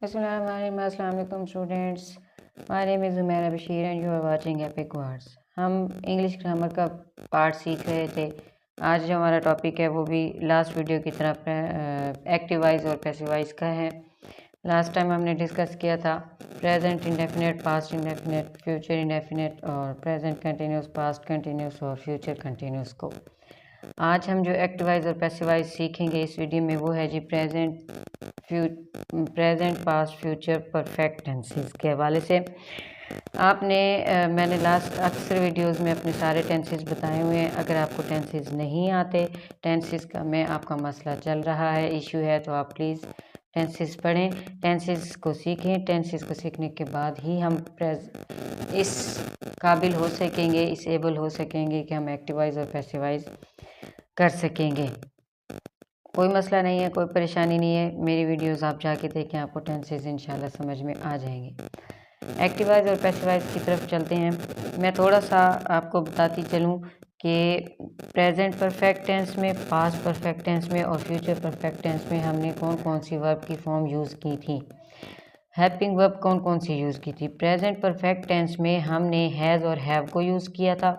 Assalamualaikum students. My name is Umaira Bashir and you are watching Epic Words. हम English grammar का part सीख रहे थे। आज जो हमारा टॉपिक है वो भी लास्ट वीडियो की तरह एक्टिवाइज और पैसिवाइज का है। लास्ट टाइम हमने डिस्कस किया था present indefinite, past indefinite, future indefinite और प्रेजेंट कंटिन्यूस, पास्ट कंटिन्यूस और फ्यूचर कंटिन्यूस को। आज हम जो एक्टिवाइज और पैसिवाइज सीखेंगे इस वीडियो में वो है जी present, past, future, perfect tenses के हवाले से। मैंने लास्ट अक्सर वीडियोस में अपने सारे टेंसेस बताए हुए हैं। अगर आपको टेंसेस नहीं आते, टेंसेस का में आपका मसला चल रहा है, इशू है, तो आप प्लीज़ टेंसेस पढ़ें, टेंसेस को सीखें। टेंसेस को सीखने के बाद ही हम इस काबिल हो सकेंगे, इस एबल हो सकेंगे कि हम एक्टिवाइज और पैसिवाइज कर सकेंगे। कोई मसला नहीं है, कोई परेशानी नहीं है। मेरी वीडियोस आप जाके देखें, आपको टेंसेस इंशाल्लाह समझ में आ जाएंगे। एक्टिवाइज और पैसिवाइज की तरफ चलते हैं। मैं थोड़ा सा आपको बताती चलूँ कि प्रेजेंट परफेक्ट टेंस में, पास्ट परफेक्ट टेंस में और फ्यूचर परफेक्ट टेंस में हमने कौन कौन सी वर्ब की फॉर्म यूज़ की थी, हेल्पिंग वर्ब कौन कौन सी यूज़ की थी। प्रेजेंट परफेक्ट टेंस में हमने हैज़ और हैव को यूज़ किया था।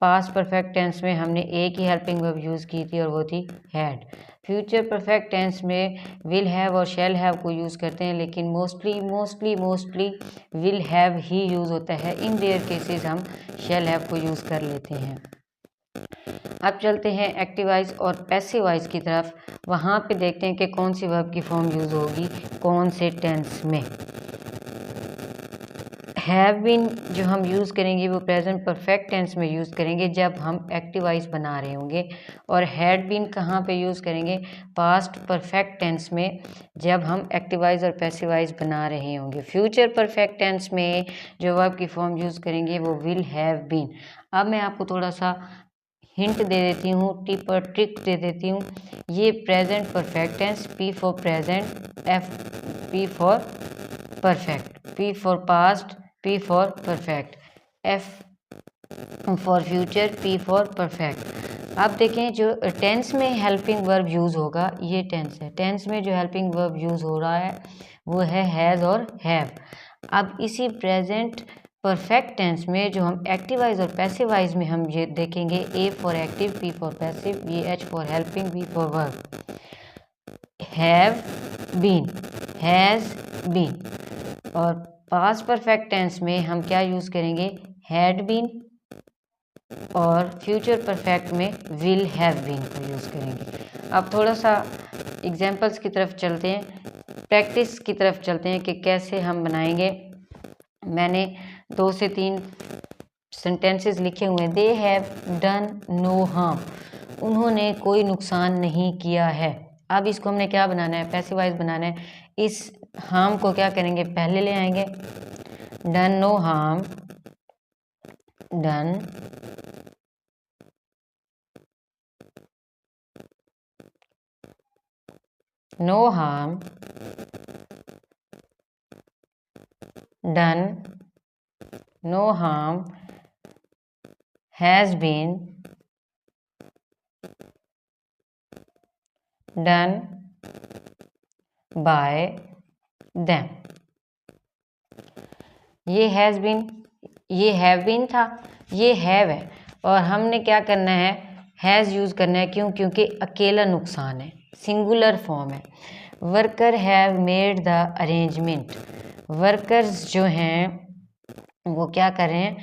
पास्ट परफेक्ट टेंस में हमने एक ही हेल्पिंग वर्ब यूज़ की थी और वो थी हैड। फ्यूचर परफेक्ट टेंस में विल हैव और शैल हैव को यूज़ करते हैं, लेकिन mostly will have he use होता है। इन रेयर केसेस हम शैल हैव को यूज़ कर लेते हैं। अब चलते हैं एक्टिवाइज और पैसिवाइज की तरफ। वहाँ पे देखते हैं कि कौन सी वर्ब की फॉर्म यूज़ होगी कौन से टेंस में। हैव बीन जो हम यूज़ करेंगे वो प्रेजेंट परफेक्ट टेंस में यूज़ करेंगे जब हम एक्टिवाइज बना रहे होंगे, और हैड बीन कहाँ पे यूज़ करेंगे, पास्ट परफेक्ट टेंस में जब हम एक्टिवाइज और पैसिवाइज बना रहे होंगे। फ्यूचर परफेक्ट टेंस में जो वर्ब की फॉर्म यूज़ करेंगे वो विल हैव बीन। अब मैं आपको थोड़ा सा हिंट दे देती हूँ, टिप और ट्रिक दे देती हूँ। ये present perfect tense, P for present, P for perfect, P for past, P for perfect, F for future, P for perfect। अब देखें जो टेंस में हेल्पिंग वर्ब यूज़ होगा, ये टेंस है। टेंस में जो हेल्पिंग वर्ब यूज़ हो रहा है वो है हैज़ और हैव। अब इसी प्रेजेंट परफेक्ट टेंस में जो हम एक्टिवाइज और पैसिवाइज में हम ये देखेंगे, A for active, P for passive, ये H for helping, V for verb. Have been, has been. और पास्ट परफेक्ट टेंस में हम क्या यूज़ करेंगे, हैड बीन, और फ्यूचर परफेक्ट में विल हैव बीन को यूज़ करेंगे। अब थोड़ा सा एग्जांपल्स की तरफ चलते हैं, प्रैक्टिस की तरफ चलते हैं कि कैसे हम बनाएंगे। मैंने 2 से 3 सेंटेंसेस लिखे हुए हैं। They have done no harm, उन्होंने कोई नुकसान नहीं किया है। अब इसको हमने क्या बनाना है, पैसिवाइज बनाना है। इस हार्म को क्या करेंगे, पहले ले आएंगे। Done no harm, done no harm, done no harm, has been done by them. ये हैज़ बीन, ये हैव बीन था, ये हैव है, और हमने क्या करना है, हैज़ यूज़ करना है। क्यों, क्योंकि अकेला नुकसान है, सिंगुलर फॉर्म है। Worker have made the arrangement, workers जो हैं वो क्या कर रहे हैं,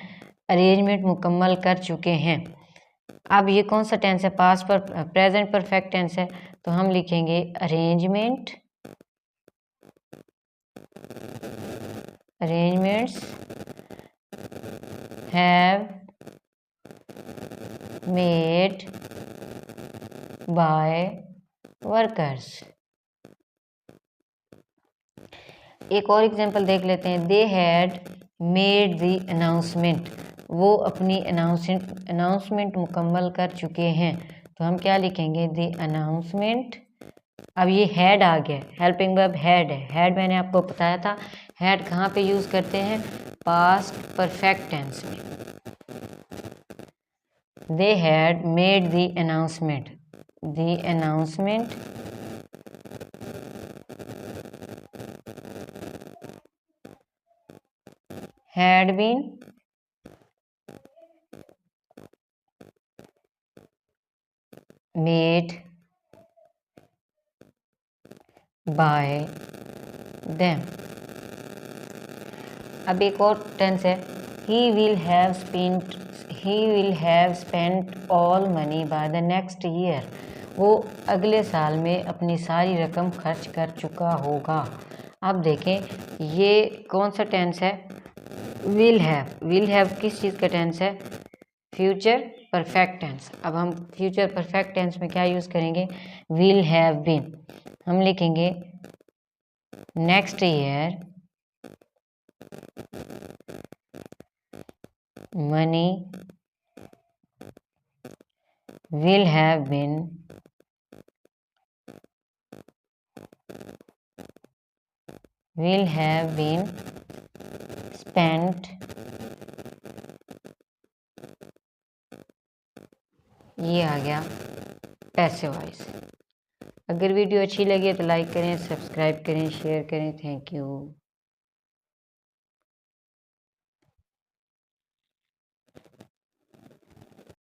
अरेंजमेंट मुकम्मल कर चुके हैं। अब ये कौन सा टेंस है, पास्ट पर प्रेजेंट परफेक्ट टेंस है, तो हम लिखेंगे arrangements have made by workers। एक और एग्जांपल देख लेते हैं। They had made the announcement, वो अपनी अनाउंसमेंट मुकम्मल कर चुके हैं, तो हम क्या लिखेंगे, द अनाउंसमेंट। अब ये हैड आ गया, हेल्पिंग वर्ब हैड है। हैड मैंने आपको बताया था, हैड कहाँ पे यूज़ करते हैं, पास्ट परफेक्ट टेंस में। They had made the announcement, the announcement had been made by them। अब एक और टेंस है, he will have spent all money by the next year। वो अगले साल में अपनी सारी रकम खर्च कर चुका होगा। अब देखें ये कौन सा टेंस है, विल हैव किस चीज़ का टेंस है, फ्यूचर परफेक्ट टेंस। अब हम फ्यूचर परफेक्ट टेंस में क्या यूज़ करेंगे, विल हैव बीन। हम लिखेंगे next year money will have been spent। ये आ गया पैसे वाइज। अगर वीडियो अच्छी लगे तो लाइक करें, सब्सक्राइब करें, शेयर करें। Thank you.